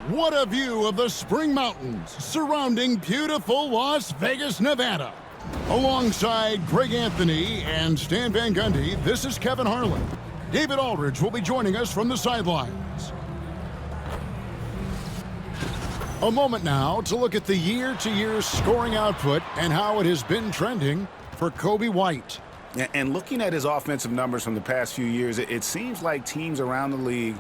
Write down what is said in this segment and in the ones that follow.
What a view of the Spring Mountains surrounding beautiful Las Vegas, Nevada. Alongside Greg Anthony and Stan Van Gundy, this is Kevin Harlan. David Aldridge will be joining us from the sidelines. A moment now to look at the year-to-year scoring output and how it has been trending for Coby White. And looking at his offensive numbers from the past few years, it seems like teams around the league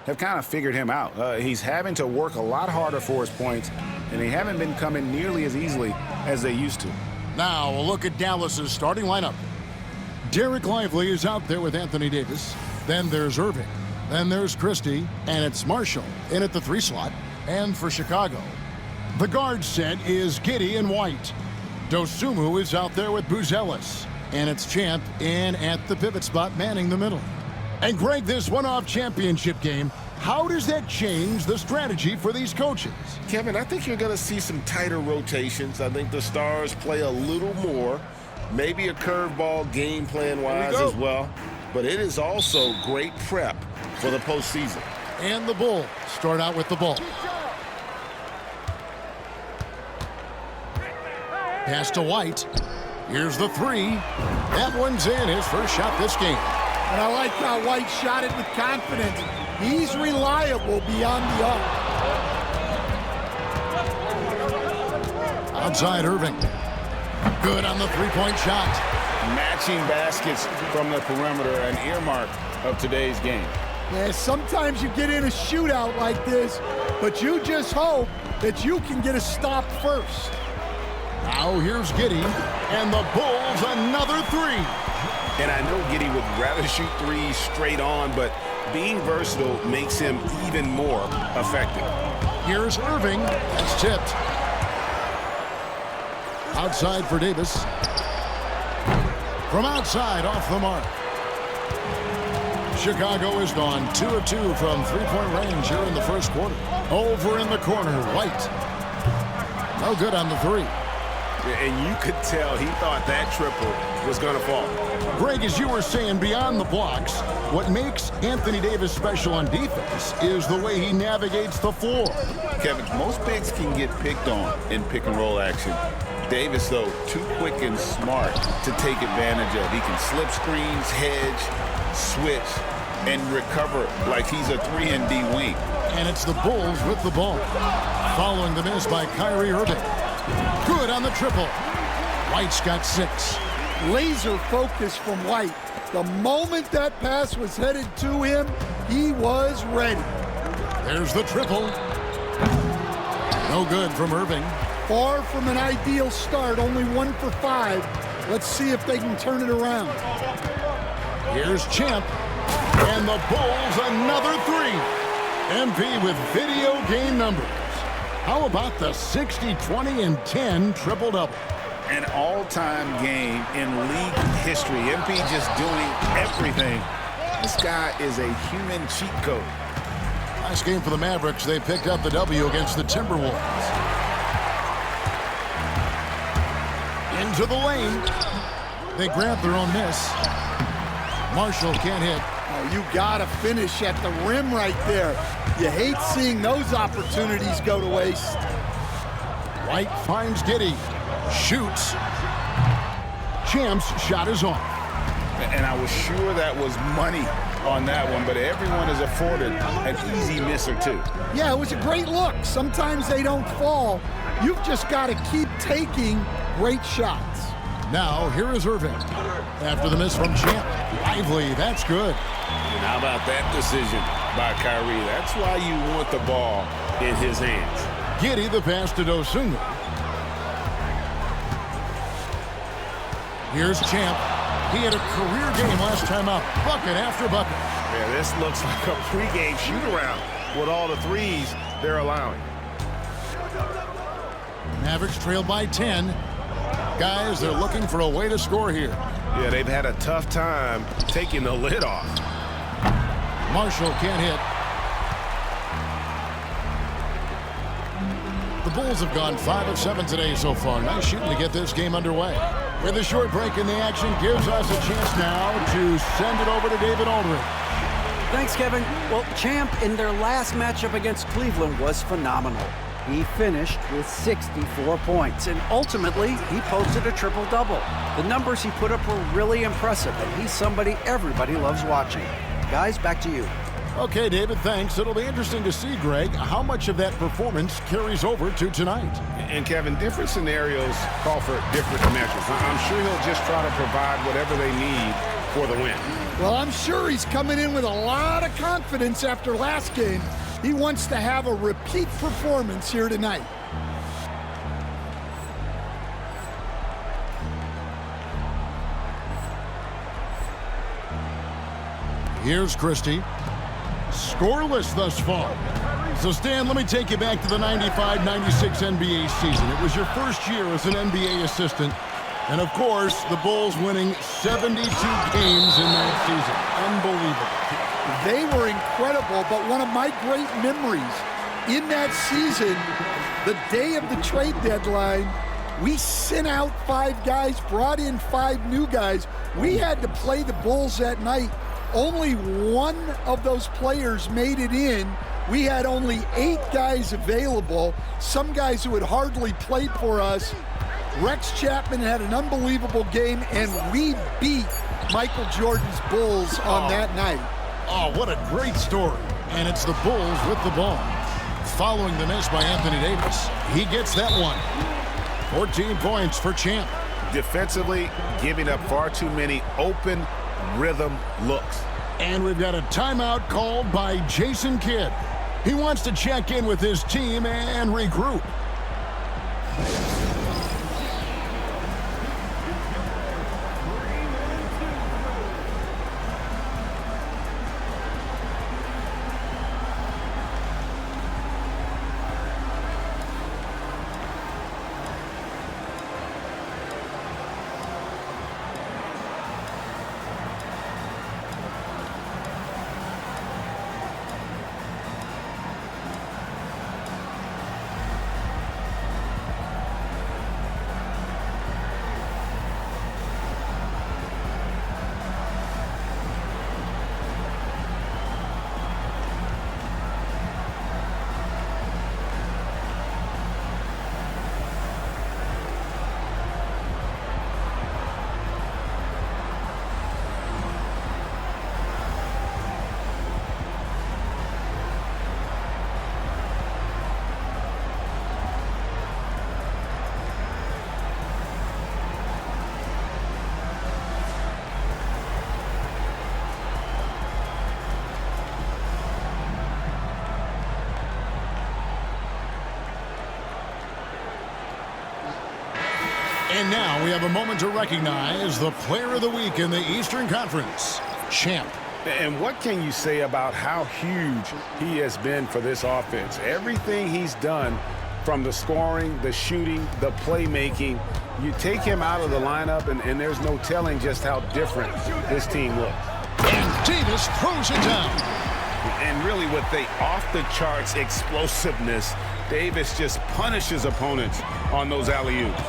have kind of figured him out. He's having to work a lot harder for his points, and they haven't been coming nearly as easily as they used to. Now a look at Dallas's starting lineup. Derek Lively is out there with Anthony Davis. Then there's Irving. Then there's Christie, and it's Marshall in at the 3 slot. And for Chicago, the guard set is Giddey and White. Dosunmu is out there with Buzelis, and it's Champ in at the pivot spot, manning the middle. And Greg, this one-off championship game, how does that change the strategy for these coaches? Kevin, I think you're going to see some tighter rotations. I think the Stars play a little more, maybe a curveball game plan-wise as well. But it is also great prep for the postseason. And the Bulls start out with the ball. Pass to White. Here's the 3. That one's in, his first shot this game. And I like how White shot it with confidence. He's reliable beyond the arc. Outside Irving. Good on the 3-point shot. Matching baskets from the perimeter, an earmark of today's game. Yeah, sometimes you get in a shootout like this, but you just hope that you can get a stop first. Now here's Giddey, and the Bulls another 3. And I know Giddey would rather shoot 3s straight on, but being versatile makes him even more effective. Here's Irving. That's tipped. Outside for Davis. From outside, off the mark. Chicago is gone 2 of 2 from 3-point range here in the first quarter. Over in the corner, White. No good on the 3. And you could tell he thought that triple was going to fall. Greg, as you were saying, beyond the blocks, what makes Anthony Davis special on defense is the way he navigates the floor. Kevin, most bigs can get picked on in pick-and-roll action. Davis, though, too quick and smart to take advantage of. He can slip screens, hedge, switch, and recover like he's a 3-and-D wing. And it's the Bulls with the ball. Following the miss by Kyrie Irving. Good on the triple. White's got 6. Laser focus from White. The moment that pass was headed to him, he was ready. There's the triple. No good from Irving. Far from an ideal start, only 1 for 5. Let's see if they can turn it around. Here's Champ. And the Bulls another 3. MP with video game numbers. How about the 60, 20, and 10 triple-double? An all-time game in league history. MP just doing everything. This guy is a human cheat code. Last game for the Mavericks, they picked up the W against the Timberwolves. Into the lane. They grab their own miss. Marshall can't hit. Oh, you gotta finish at the rim right there. You hate seeing those opportunities go to waste. White finds Giddey. Shoots. Champ's shot is off. And I was sure that was money on that one, but everyone is afforded an easy miss or 2. Yeah, it was a great look. Sometimes they don't fall. You've just got to keep taking great shots. Now, here is Irving. After the miss from Champ. Lively, that's good. And how about that decision by Kyrie? That's why you want the ball in his hands. Giddey, the pass to Dosunmu. Here's Champ. He had a career game last time out. Bucket after bucket. Yeah, this looks like a pregame shoot-around with all the 3s they're allowing. Mavericks trail by 10. Guys, they're looking for a way to score here. Yeah, they've had a tough time taking the lid off. Marshall can't hit. The Bulls have gone 5 of 7 today so far. Nice shooting to get this game underway. With a short break in the action, gives us a chance now to send it over to David Aldridge. Thanks, Kevin. Well, Champ in their last matchup against Cleveland was phenomenal. He finished with 64 points, and ultimately, he posted a triple-double. The numbers he put up were really impressive, and he's somebody everybody loves watching. Guys, back to you. Okay, David, thanks. It'll be interesting to see, Greg, how much of that performance carries over to tonight. And, Kevin, different scenarios call for different measures. I'm sure he'll just try to provide whatever they need for the win. Well, I'm sure he's coming in with a lot of confidence after last game. He wants to have a repeat performance here tonight. Here's Christie. Scoreless thus far. So, Stan, let me take you back to the 95-96 NBA season. It was your first year as an NBA assistant. And, of course, the Bulls winning 72 games in that season. Unbelievable. They were incredible, but one of my great memories in that season, the day of the trade deadline, we sent out 5 guys, brought in 5 new guys. We had to play the Bulls that night. Only one of those players made it in. We had only 8 guys available, some guys who had hardly played for us. Rex Chapman had an unbelievable game, and we beat Michael Jordan's Bulls on that night. Oh, what a great story. And it's the Bulls with the ball. Following the miss by Anthony Davis, he gets that one. 14 points for Champ. Defensively, giving up far too many open rhythm looks. And we've got a timeout called by Jason Kidd. He wants to check in with his team and regroup. And now we have a moment to recognize the Player of the Week in the Eastern Conference, Champ. And what can you say about how huge he has been for this offense? Everything he's done, from the scoring, the shooting, the playmaking, you take him out of the lineup, and there's no telling just how different this team looks. And Davis throws it down. And really with the off-the-charts explosiveness, Davis just punishes opponents on those alley-oops.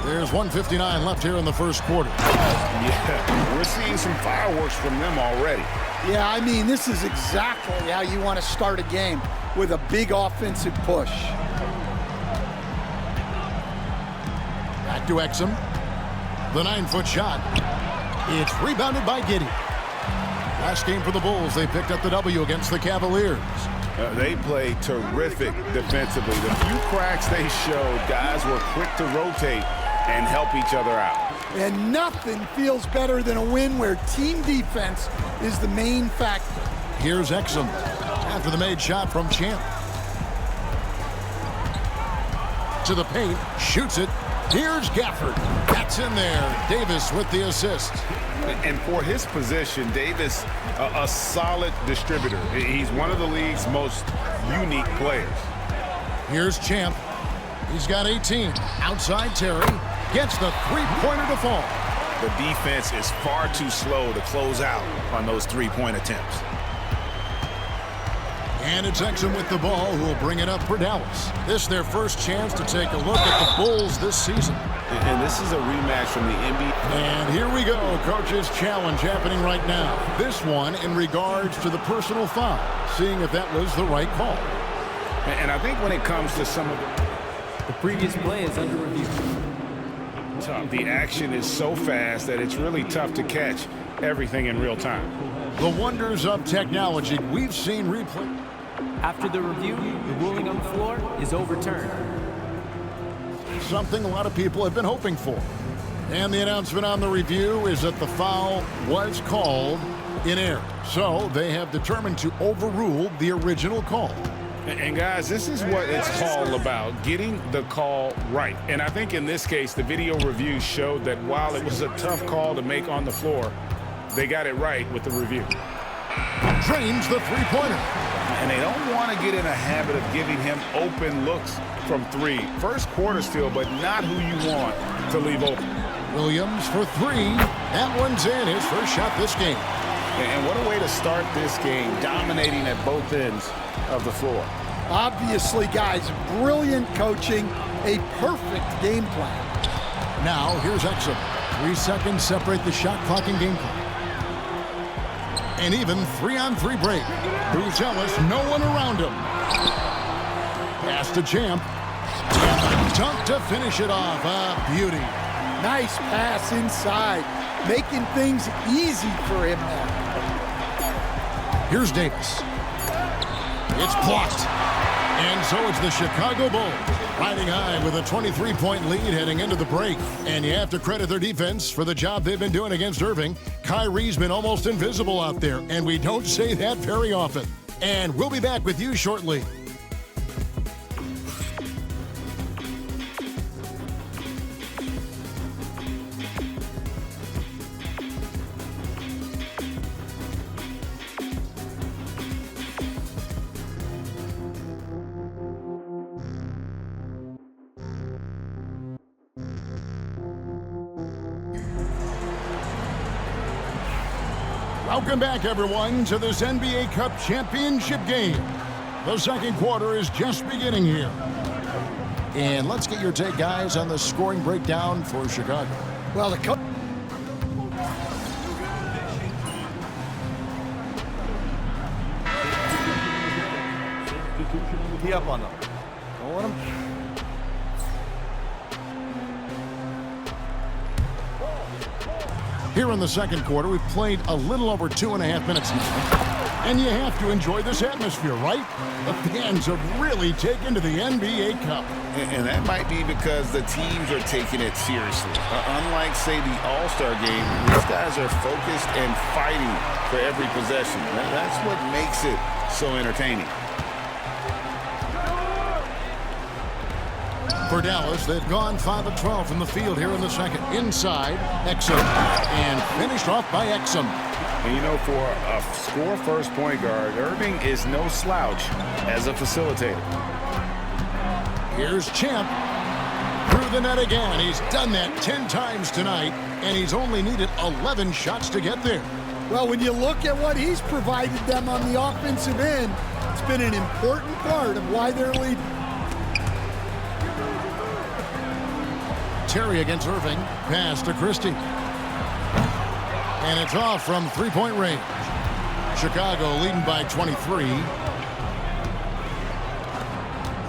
There's 1:59 left here in the first quarter. Yeah, we're seeing some fireworks from them already. Yeah, I mean, this is exactly how you want to start a game, with a big offensive push. Back to Exum. The 9-foot shot. It's rebounded by Giddey. Last game for the Bulls, they picked up the W against the Cavaliers. They played terrific defensively. The few cracks they showed, guys were quick to rotate and help each other out. And nothing feels better than a win where team defense is the main factor. Here's Exum after the made shot from Champ. To the paint, shoots it. Here's Gafford. That's in there. Davis with the assist. And for his position, Davis, a solid distributor. He's one of the league's most unique players. Here's Champ. He's got 18. Outside Terry. Gets the three-pointer to fall. The defense is far too slow to close out on those three-point attempts. And it's Exum with the ball, who will bring it up for Dallas. This is their first chance to take a look at the Bulls this season. And this is a rematch from the NBA. And here we go, coach's challenge happening right now. This one in regards to the personal foul, seeing if that was the right call. And I think when it comes to some of the previous play is under review. The action is so fast that it's really tough to catch everything in real time. The wonders of technology we've seen replay. After the review, the ruling on the floor is overturned. Something a lot of people have been hoping for. And the announcement on the review is that the foul was called in error. So they have determined to overrule the original call. And guys, this is what it's all about, getting the call right. And I think in this case, the video review showed that while it was a tough call to make on the floor, they got it right with the review. Drains the three-pointer. And they don't want to get in a habit of giving him open looks from three. First quarter still, but not who you want to leave open. Williams for three. That one's in, his first shot this game. And what a way to start this game, dominating at both ends of the floor. Obviously, guys, brilliant coaching, a perfect game plan. Now, here's Exum. 3 seconds separate the shot clock and game clock. And even 3-on-3 break. Bruzelis, no one around him. Pass to Champ. And a dunk to finish it off. A beauty. Nice pass inside, making things easy for him now. Here's Davis. It's blocked. And so it's the Chicago Bulls riding high with a 23-point lead heading into the break. And you have to credit their defense for the job they've been doing against Irving. Kyrie's been almost invisible out there, and we don't say that very often. And we'll be back with you shortly. Welcome back, everyone, to this NBA Cup championship game. The second quarter is just beginning here. And let's get your take, guys, on the scoring breakdown for Chicago. Well, the coach. Tee up on them. Don't let them. Here in the second quarter, we've played a little over 2.5 minutes now. And you have to enjoy this atmosphere, right? The fans have really taken to the NBA Cup. And that might be because the teams are taking it seriously. Unlike, say, the All-Star game, these guys are focused and fighting for every possession. That's what makes it so entertaining. For Dallas, they've gone 5 of 12 from the field here in the second. Inside, Exum. And finished off by Exum. And you know, for a score-first point guard, Irving is no slouch as a facilitator. Here's Champ. Through the net again. He's done that 10 times tonight, and he's only needed 11 shots to get there. Well, when you look at what he's provided them on the offensive end, it's been an important part of why they're leading. Terry against Irving. Pass to Christie. And it's off from three-point range. Chicago leading by 23.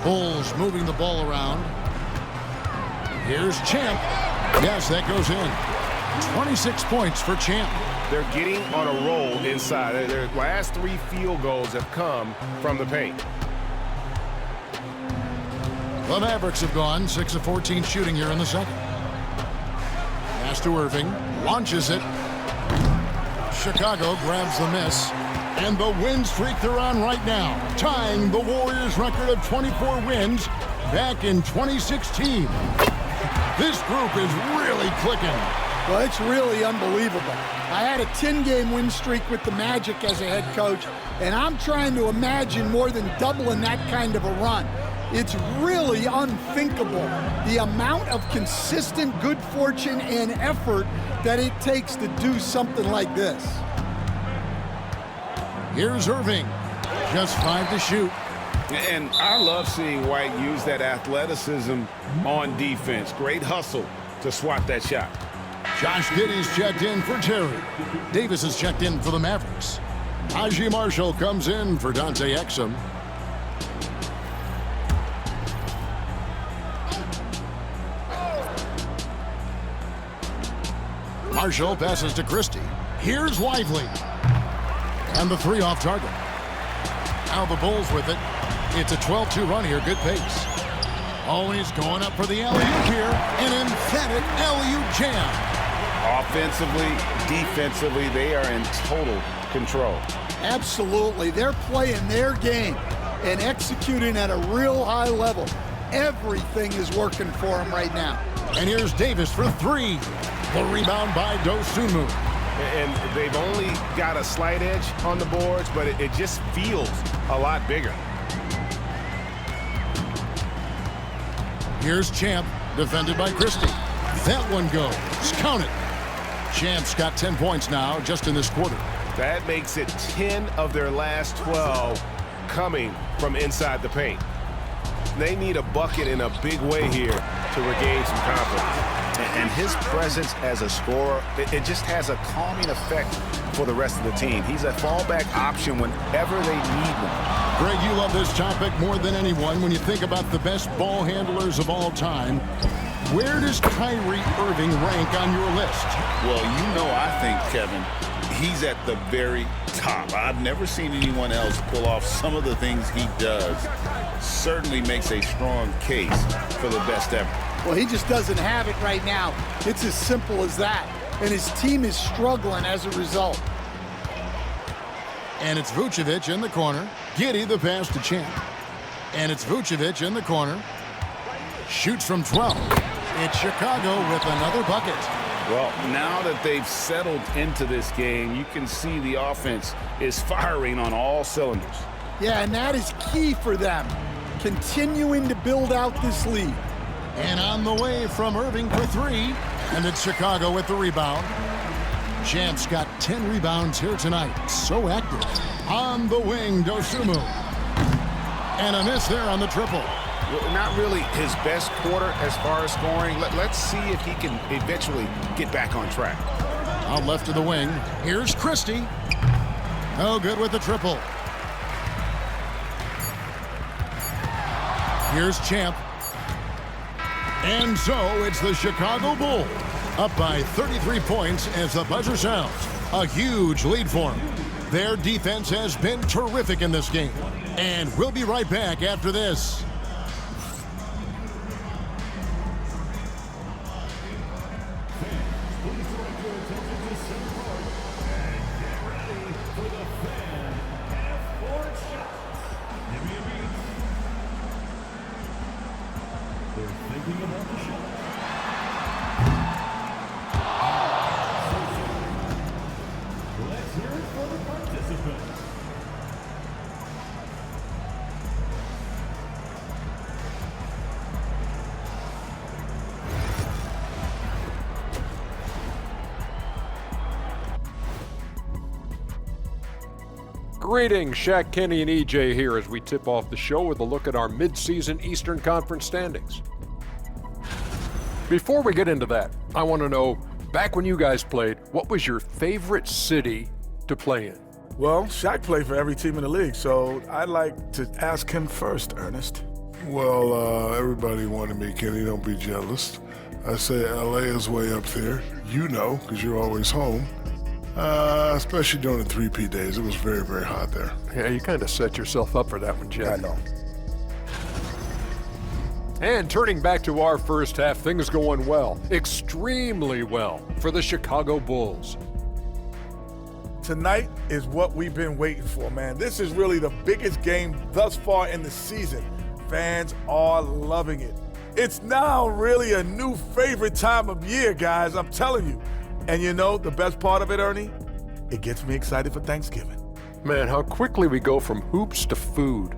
Bulls moving the ball around. Here's Champ. Yes, that goes in. 26 points for Champ. They're getting on a roll inside. Their last 3 field goals have come from the paint. The Mavericks have gone 6 of 14 shooting here in the second. Pass to Irving. Launches it. Chicago grabs the miss. And the win streak they're on right now, tying the Warriors' record of 24 wins back in 2016. This group is really clicking. Well, it's really unbelievable. I had a 10-game win streak with the Magic as a head coach, and I'm trying to imagine more than doubling that kind of a run. It's really unthinkable, the amount of consistent good fortune and effort that it takes to do something like this. Here's Irving, just 5 to shoot. And I love seeing White use that athleticism on defense. Great hustle to swat that shot. Josh Giddey's checked in for Terry. Davis is checked in for the Mavericks. Najee Marshall comes in for Dante Exum. Marshall passes to Christie. Here's Lively. And the three off target. Now the Bulls with it. It's a 12-2 run here. Good pace. Always going up for the alley-oop here. An emphatic alley-oop jam. Offensively, defensively, they are in total control. Absolutely. They're playing their game and executing at a real high level. Everything is working for them right now. And here's Davis for three. The rebound by Dosunmu. And they've only got a slight edge on the boards, but it just feels a lot bigger. Here's Champ, defended by Christie. That one goes. Count it. Champ's got 10 points now just in this quarter. That makes it 10 of their last 12 coming from inside the paint. They need a bucket in a big way here to regain some confidence. And his presence as a scorer, it just has a calming effect for the rest of the team. He's a fallback option whenever they need one. Greg, you love this topic more than anyone. When you think about the best ball handlers of all time, where does Kyrie Irving rank on your list? Well, you know, I think, Kevin, he's at the very top. I've never seen anyone else pull off some of the things he does. Certainly makes a strong case for the best ever. Well, he just doesn't have it right now. It's as simple as that. And his team is struggling as a result. And it's Vucevic in the corner. Giddey the pass to Champ. And it's Vucevic in the corner. Shoots from 12. It's Chicago with another bucket. Well, now that they've settled into this game, you can see the offense is firing on all cylinders. Yeah, and that is key for them, continuing to build out this lead. And on the way from Irving for three. And it's Chicago with the rebound. Champ's got 10 rebounds here tonight. So active. On the wing, Dosunmu. And a miss there on the triple. Not really his best quarter as far as scoring. Let's see if he can eventually get back on track. Out left of the wing. Here's Christie. No good with the triple. Here's Champ. And so it's the Chicago Bulls up by 33 points as the buzzer sounds. A huge lead for them. Their defense has been terrific in this game. And we'll be right back after this. Greetings, Shaq, Kenny, and EJ here as we tip off the show with a look at our mid-season Eastern Conference standings. Before we get into that, I want to know, back when you guys played, what was your favorite city to play in? Well, Shaq played for every team in the league, so I'd like to ask him first, Ernest. Well, everybody wanted me, Kenny, don't be jealous. I say LA is way up there. You know, because you're always home. Especially during the 3P days. It was very, very hot there. Yeah, you kind of set yourself up for that one, Jeff. I know. And turning back to our first half, things going well, extremely well for the Chicago Bulls. Tonight is what we've been waiting for, man. This is really the biggest game thus far in the season. Fans are loving it. It's now really a new favorite time of year, guys, I'm telling you. And you know, the best part of it, Ernie? It gets me excited for Thanksgiving. Man, how quickly we go from hoops to food.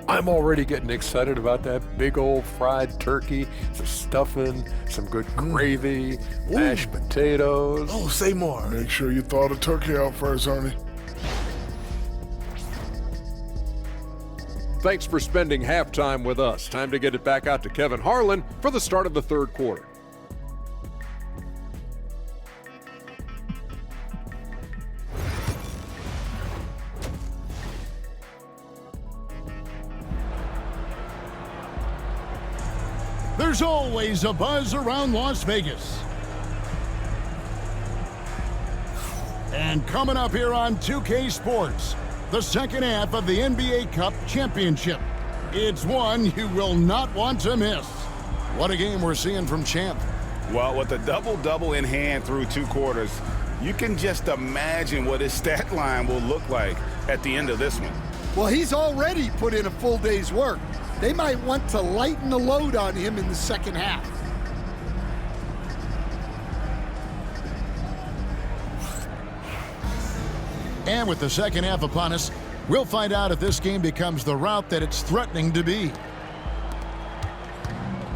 I'm already getting excited about that big old fried turkey, some stuffing, some good gravy, mashed potatoes. Oh, say more. Make sure you thaw the turkey out first, Ernie. Thanks for spending halftime with us. Time to get it back out to Kevin Harlan for the start of the third quarter. There's always a buzz around Las Vegas. And coming up here on 2K Sports, the second half of the NBA Cup Championship. It's one you will not want to miss. What a game we're seeing from Champ. Well, with a double-double in hand through 2 quarters, you can just imagine what his stat line will look like at the end of this one. Well, he's already put in a full day's work. They might want to lighten the load on him in the second half. And with the second half upon us, we'll find out if this game becomes the route that it's threatening to be.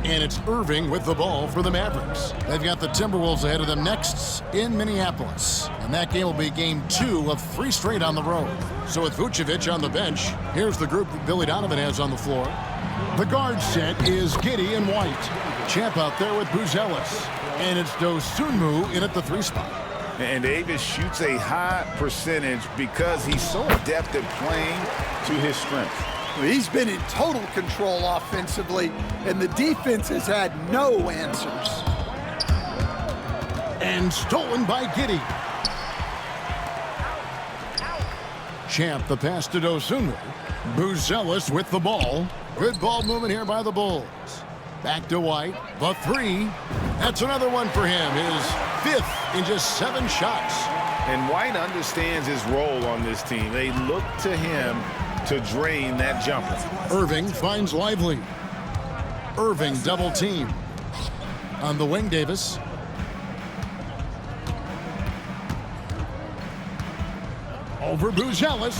And it's Irving with the ball for the Mavericks. They've got the Timberwolves ahead of them next in Minneapolis. And that game will be game 2 of 3 straight on the road. So with Vucevic on the bench, here's the group that Billy Donovan has on the floor. The guard set is Giddey and White. Champ out there with Buzelis. And it's Dosunmu in at the 3 spot. And Davis shoots a high percentage because he's so adept at playing to his strengths. He's been in total control offensively, and the defense has had no answers. And stolen by Giddey. Champ the pass to Dosunmu. Buzelis with the ball. Good ball movement here by the Bulls. Back to White. The 3. That's another one for him. His 5th in just 7 shots. And White understands his role on this team. They look to him to drain that jumper. Irving finds Lively. Irving double team. On the wing, Davis. Over Buzelis.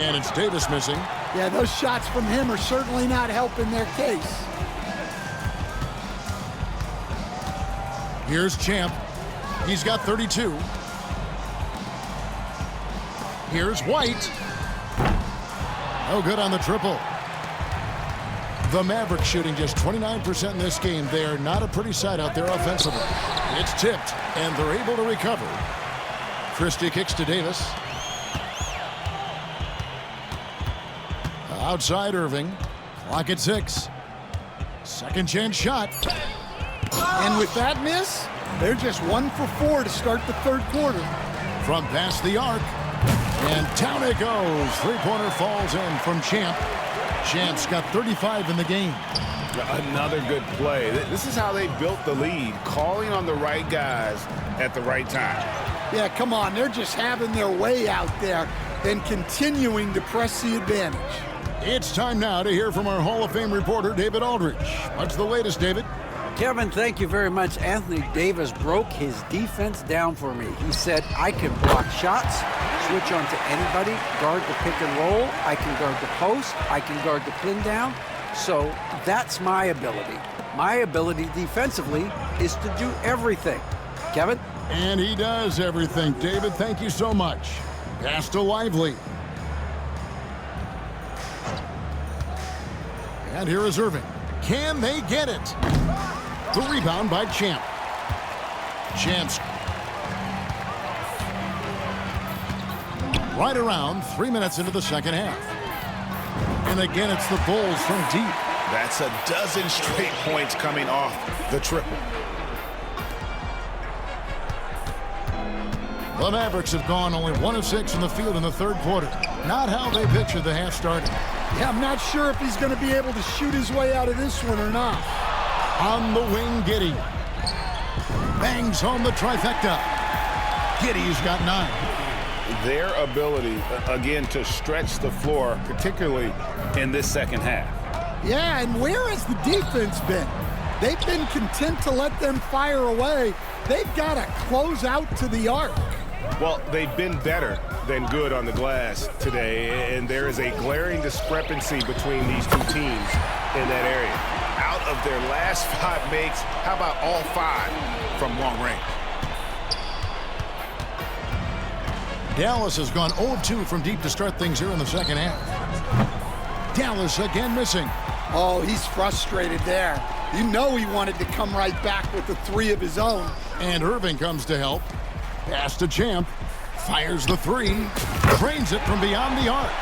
And it's Davis missing. Yeah, those shots from him are certainly not helping their case. Here's Champ. He's got 32. Here's White. Oh, good on the triple. The Mavericks shooting just 29% in this game. They're not a pretty sight out there offensively. It's tipped, and they're able to recover. Christie kicks to Davis. Outside Irving. Clock at 6. Second chance shot. And with that miss, they're just 1 for 4 to start the 3rd quarter. From past the arc. And down it goes. 3-pointer falls in from Champ. Champ's got 35 in the game. Another good play. This is how they built the lead, calling on the right guys at the right time. Yeah, come on. They're just having their way out there and continuing to press the advantage. It's time now to hear from our Hall of Fame reporter, David Aldridge. What's the latest, David? Kevin, thank you very much. Anthony Davis broke his defense down for me. He said, I can block shots, switch on to anybody, guard the pick and roll, I can guard the post, I can guard the pin down. So that's my ability. My ability defensively is to do everything. Kevin? And he does everything. David, thank you so much. Pass to Lively. And here is Irving. Can they get it? The rebound by Champ. Champ's right around 3 minutes into the second half. And again, it's the Bulls from deep. That's a dozen straight points coming off the triple. The Mavericks have gone only 1 of 6 in the field in the 3rd quarter. Not how they pictured the half starting. Yeah, I'm not sure if he's going to be able to shoot his way out of this one or not. On the wing, Giddey. Bangs home the trifecta. Giddey's got 9. Their ability, again, to stretch the floor, particularly in this second half. Yeah, and where has the defense been? They've been content to let them fire away. They've got to close out to the arc. Well, they've been better than good on the glass today, and there is a glaring discrepancy between these two teams in that area. Out of their last 5 makes, how about all 5 from long range? Dallas has gone 0-2 from deep to start things here in the second half. Dallas again missing. Oh, he's frustrated there. You know he wanted to come right back with the 3 of his own. And Irving comes to help. Pass to Champ. Fires the 3. Drains it from beyond the arc.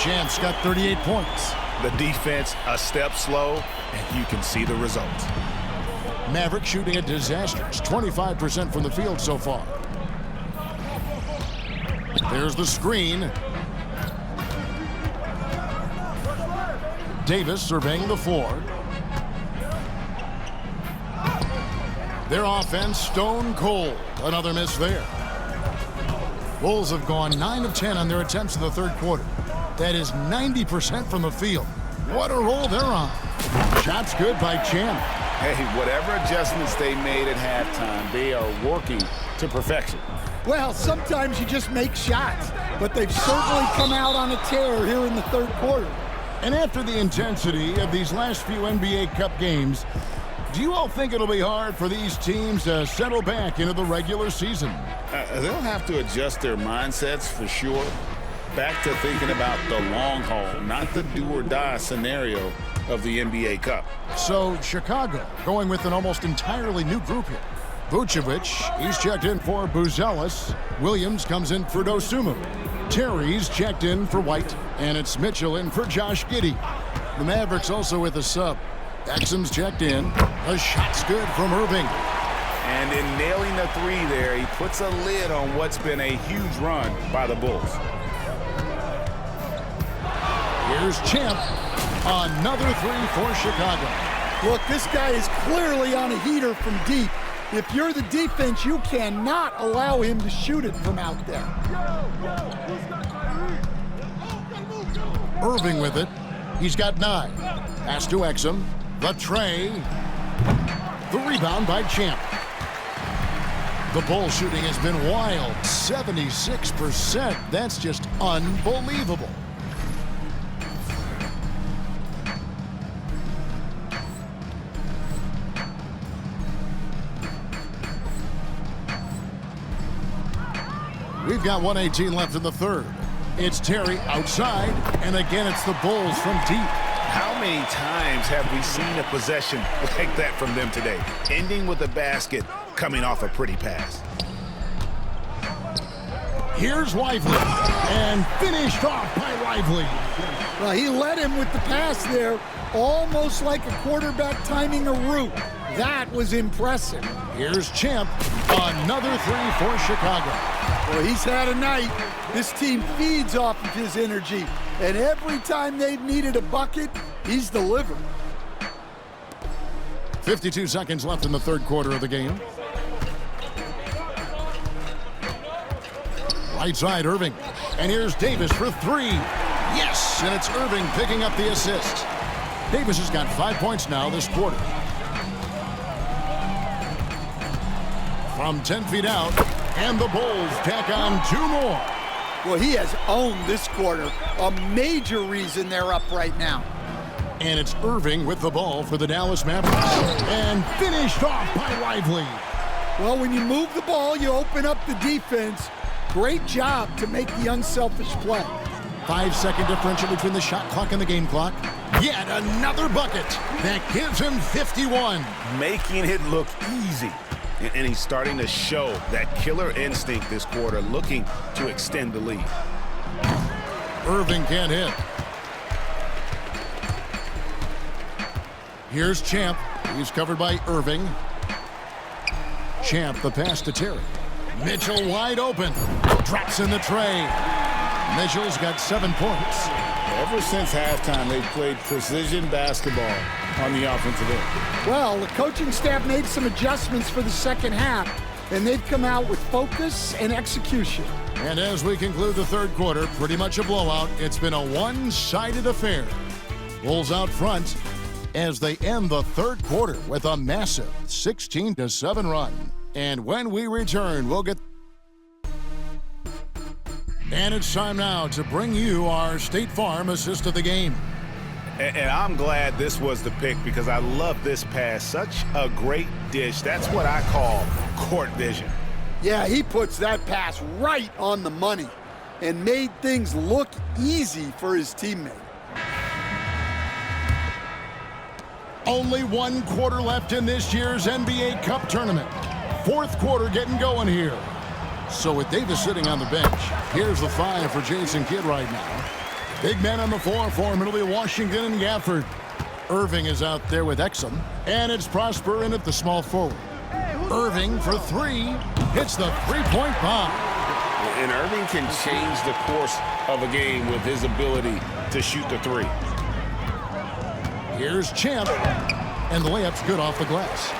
Champ's got 38 points. The defense a step slow, and you can see the results. Maverick shooting a disastrous 25% from the field so far. There's the screen. Davis surveying the floor. Their offense stone cold. Another miss there. Bulls have gone 9 of 10 on their attempts in the third quarter. That is 90% from the field. What a roll they're on. Shots good by Champ. Hey, whatever adjustments they made at halftime, they are working to perfection. Well, sometimes you just make shots, but they've certainly come out on a tear here in the third quarter. And after the intensity of these last few NBA Cup games, do you all think it'll be hard for these teams to settle back into the regular season? They'll have to adjust their mindsets for sure. Back to thinking about the long haul, not the do-or-die scenario of the NBA Cup. So Chicago going with an almost entirely new group here. Vucevic, he's checked in for Buzelis. Williams comes in for Dosunmu. Terry's checked in for White. And it's Mitchell in for Josh Giddey. The Mavericks also with a sub. Exum's checked in. A shot's good from Irving. And in nailing the three there, he puts a lid on what's been a huge run by the Bulls. Here's Champ. Another three for Chicago. Look, this guy is clearly on a heater from deep. If you're the defense, you cannot allow him to shoot it from out there. Irving with it. He's got 9. Pass to Exum. The tray. The rebound by Champ. The Bulls shooting has been wild. 76%. That's just unbelievable. We've got 1:18 left in the third. It's Terry outside, and again it's the Bulls from deep. How many times have we seen a possession like that from them today? Ending with a basket, coming off a pretty pass. Here's Lively, and finished off by Lively. Well, he led him with the pass there, almost like a quarterback timing a route. That was impressive. Here's Champ, another three for Chicago. Well, he's had a night. This team feeds off of his energy, and every time they've needed a bucket, he's delivered. 52 seconds left in the third quarter of the game. Right side, Irving. And here's Davis for 3. Yes, and it's Irving picking up the assist. Davis has got 5 points now this quarter. From 10 feet out, and the Bulls tack on 2 more. Well, he has owned this quarter. A major reason they're up right now. And it's Irving with the ball for the Dallas Mavericks. And finished off by Lively. Well, when you move the ball, you open up the defense. Great job to make the unselfish play. 5-second differential between the shot clock and the game clock. Yet another bucket that gives him 51. Making it look easy. And he's starting to show that killer instinct this quarter, looking to extend the lead. Irving can't hit. Here's Champ. He's covered by Irving. Champ, the pass to Terry. Mitchell wide open. Drops in the tray. Mitchell's got 7 points. Ever since halftime, they've played precision basketball on the offensive end. Well, the coaching staff made some adjustments for the second half, and they've come out with focus and execution. And as we conclude the third quarter, pretty much a blowout. It's been a one-sided affair. Bulls out front as they end the third quarter with a massive 16-7 run. And when we return, we'll get... And it's time now to bring you our State Farm assist of the game. And I'm glad this was the pick because I love this pass. Such a great dish. That's what I call court vision. Yeah, he puts that pass right on the money and made things look easy for his teammate. Only 1 quarter left in this year's NBA Cup tournament. Fourth quarter getting going here. So with Davis sitting on the bench, here's the 5 for Jason Kidd right now. Big man on the floor for him. It'll be Washington and Gafford. Irving is out there with Exum, and it's Prosper in at the small forward. Irving for three, hits the three-point bomb. And Irving can change the course of a game with his ability to shoot the three. Here's Champ, and the layup's good off the glass.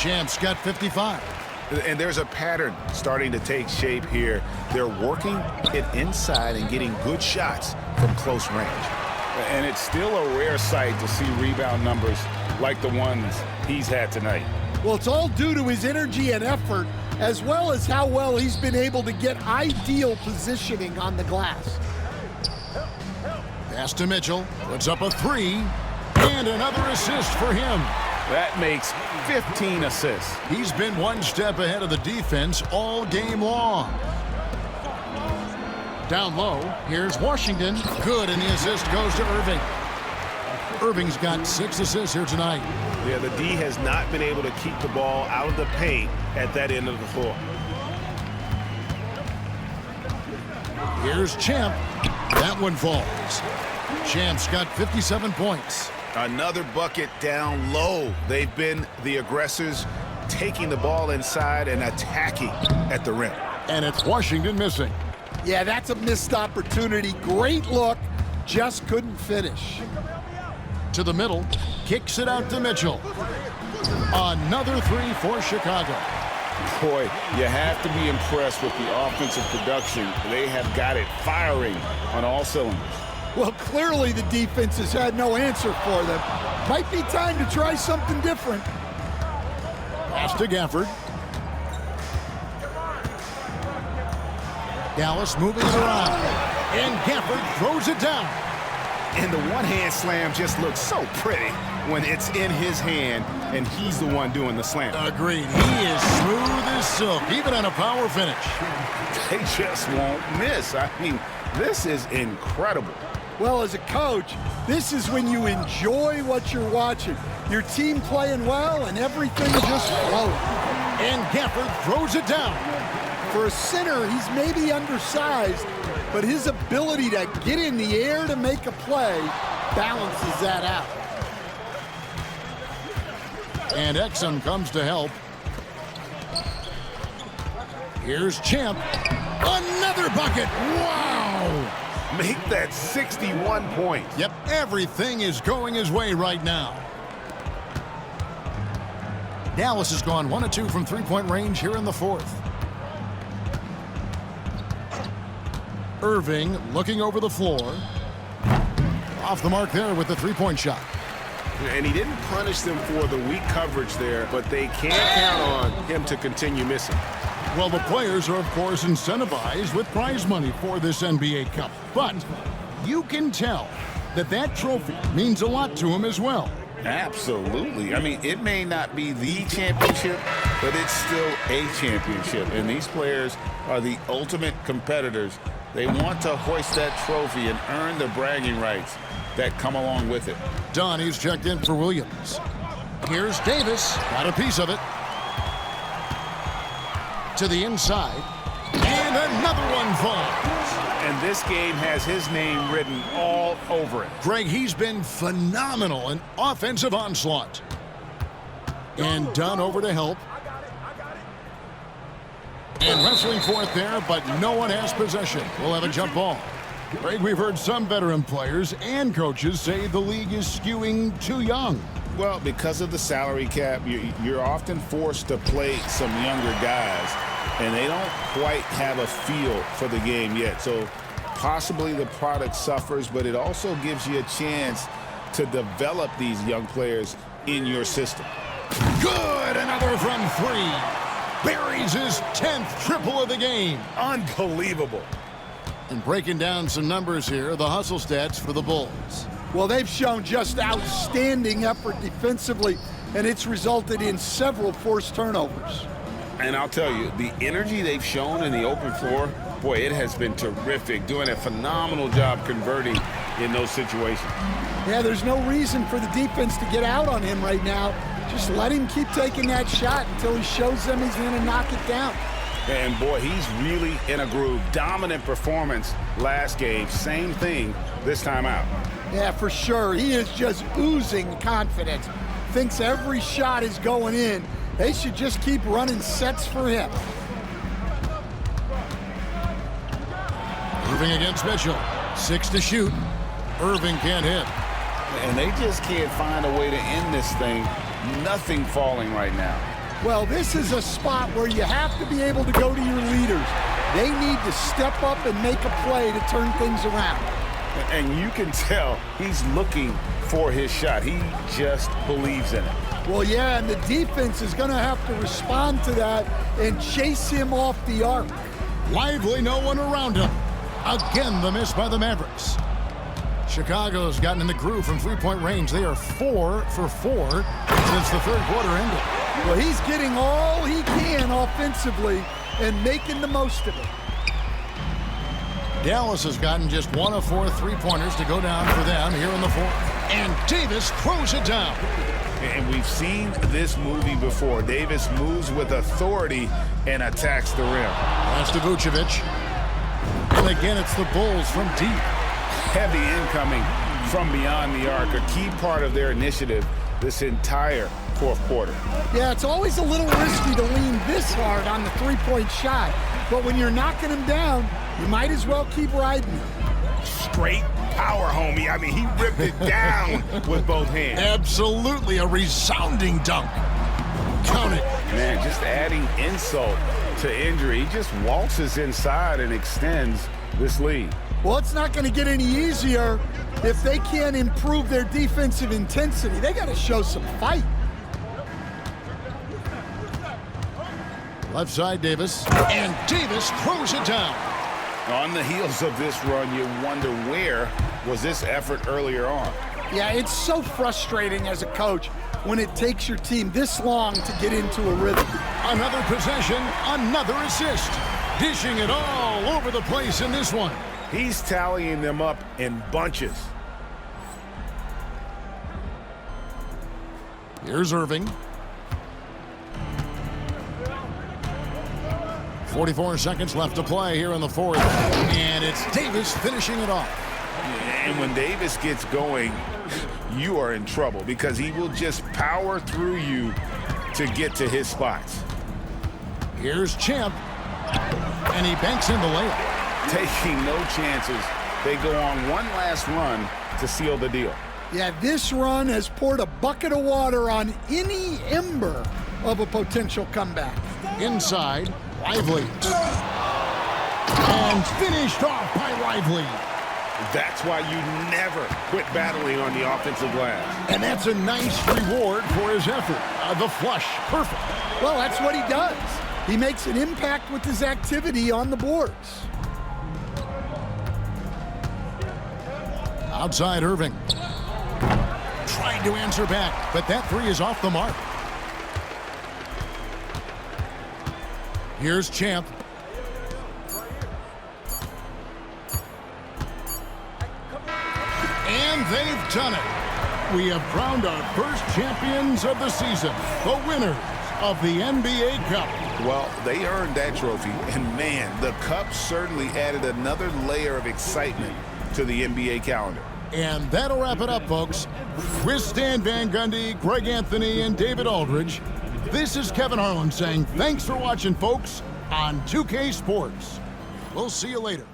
Champ's got 55. And there's a pattern starting to take shape here. They're working it inside and getting good shots from close range. And it's still a rare sight to see rebound numbers like the ones he's had tonight. Well, it's all due to his energy and effort, as well as how well he's been able to get ideal positioning on the glass. Pass to Mitchell, puts up a three, and another assist for him. That makes 15 assists. He's been one step ahead of the defense all game long. Down low, here's Washington. Good, and the assist goes to Irving. Irving's got 6 assists here tonight. Yeah, the D has not been able to keep the ball out of the paint at that end of the floor. Here's Champ. That one falls. Champ's got 57 points. Another bucket down low. They've been the aggressors, taking the ball inside and attacking at the rim. And it's Washington missing. Yeah, that's a missed opportunity. Great look, just couldn't finish. To the middle, kicks it out to Mitchell. Another three for Chicago. Boy, you have to be impressed with the offensive production. They have got it firing on all cylinders. Well, clearly the defense has had no answer for them. Might be time to try something different. Pass to Gafford. Dallas moving it around. And Gafford throws it down. And the one-hand slam just looks so pretty when it's in his hand and he's the one doing the slam. Agreed. He is smooth as silk, even on a power finish. They just won't miss. I mean, this is incredible. Well, as a coach, this is when you enjoy what you're watching. Your team playing well and everything just flowing. And Gafford throws it down. For a center, he's maybe undersized, but his ability to get in the air to make a play balances that out. And Exum comes to help. Here's Champ. Another bucket. Wow! Make that 61 points. Yep, everything is going his way right now. Dallas has gone 1 of 2 from three-point range here in the fourth. Irving looking over the floor. Off the mark there with the three-point shot. And he didn't punish them for the weak coverage there, but they can't count on him to continue missing. Well, the players are, of course, incentivized with prize money for this NBA Cup. But you can tell that that trophy means a lot to him as well. Absolutely. I mean, it may not be the championship, but it's still a championship. And these players are the ultimate competitors. They want to hoist that trophy and earn the bragging rights that come along with it. Donnie's checked in for Williams. Here's Davis. Got a piece of it. To the inside. And another one falls. And this game has his name written all over it. Greg, he's been phenomenal in offensive onslaught. And Dunn over to help. And wrestling for it there, but no one has possession. We'll have a jump ball. Greg, we've heard some veteran players and coaches say the league is skewing too young. Well, because of the salary cap, you're often forced to play some younger guys, and they don't quite have a feel for the game yet. So possibly the product suffers, but it also gives you a chance to develop these young players in your system. Good, another from three. Buries his 10th triple of the game. Unbelievable. And breaking down some numbers here, the hustle stats for the Bulls. Well, they've shown just outstanding effort defensively, and it's resulted in several forced turnovers. And I'll tell you, the energy they've shown in the open floor, boy, it has been terrific, doing a phenomenal job converting in those situations. Yeah, there's no reason for the defense to get out on him right now. Just let him keep taking that shot until he shows them he's going to knock it down. And boy, he's really in a groove. Dominant performance last game. Same thing this time out. Yeah, for sure. He is just oozing confidence. Thinks every shot is going in. They should just keep running sets for him. Irving against Mitchell. 6 to shoot. Irving can't hit. And they just can't find a way to end this thing. Nothing falling right now. Well, this is a spot where you have to be able to go to your leaders. They need to step up and make a play to turn things around. And you can tell he's looking for his shot. He just believes in it. Well, yeah, and the defense is going to have to respond to that and chase him off the arc. Lively, no one around him. Again, the miss by the Mavericks. Chicago's gotten in the groove from three-point range. They are 4 for 4 since the third quarter ended. Well, he's getting all he can offensively and making the most of it. Dallas has gotten just 1 of 4 three-pointers to go down for them here in the fourth. And Davis throws it down. And we've seen this movie before. Davis moves with authority and attacks the rim. Pass to Vucevic. And again, it's the Bulls from deep. Heavy incoming from beyond the arc, a key part of their initiative this entire fourth quarter. Yeah, it's always a little risky to lean this hard on the three-point shot. But when you're knocking him down, you might as well keep riding him. Straight power, homie. I mean, he ripped it down with both hands. Absolutely a resounding dunk. Count it. Man, just adding insult to injury. He just waltzes inside and extends this lead. Well, it's not going to get any easier if they can't improve their defensive intensity. They got to show some fight. Left side, Davis. And Davis throws it down. On the heels of this run, you wonder where was this effort earlier on? Yeah, it's so frustrating as a coach when it takes your team this long to get into a rhythm. Another possession, another assist. Dishing it all over the place in this one. He's tallying them up in bunches. Here's Irving. 44 seconds left to play here in the fourth. And it's Davis finishing it off. And when Davis gets going, you are in trouble because he will just power through you to get to his spots. Here's Champ. And he banks in the layup. Taking no chances. They go on one last run to seal the deal. Yeah, this run has poured a bucket of water on any ember of a potential comeback. Inside, Lively. And finished off by Lively. That's why you never quit battling on the offensive glass. And that's a nice reward for his effort. The flush, perfect. Well, that's what he does. He makes an impact with his activity on the boards. Outside Irving. Trying to answer back, but that three is off the mark. Here's Champ. And they've done it. We have crowned our first champions of the season, the winners of the NBA Cup. Well, they earned that trophy, and man, the Cup certainly added another layer of excitement to the NBA calendar. And that'll wrap it up, folks. With Stan Van Gundy, Greg Anthony, and David Aldridge, this is Kevin Harlan saying thanks for watching, folks, on 2K Sports. We'll see you later.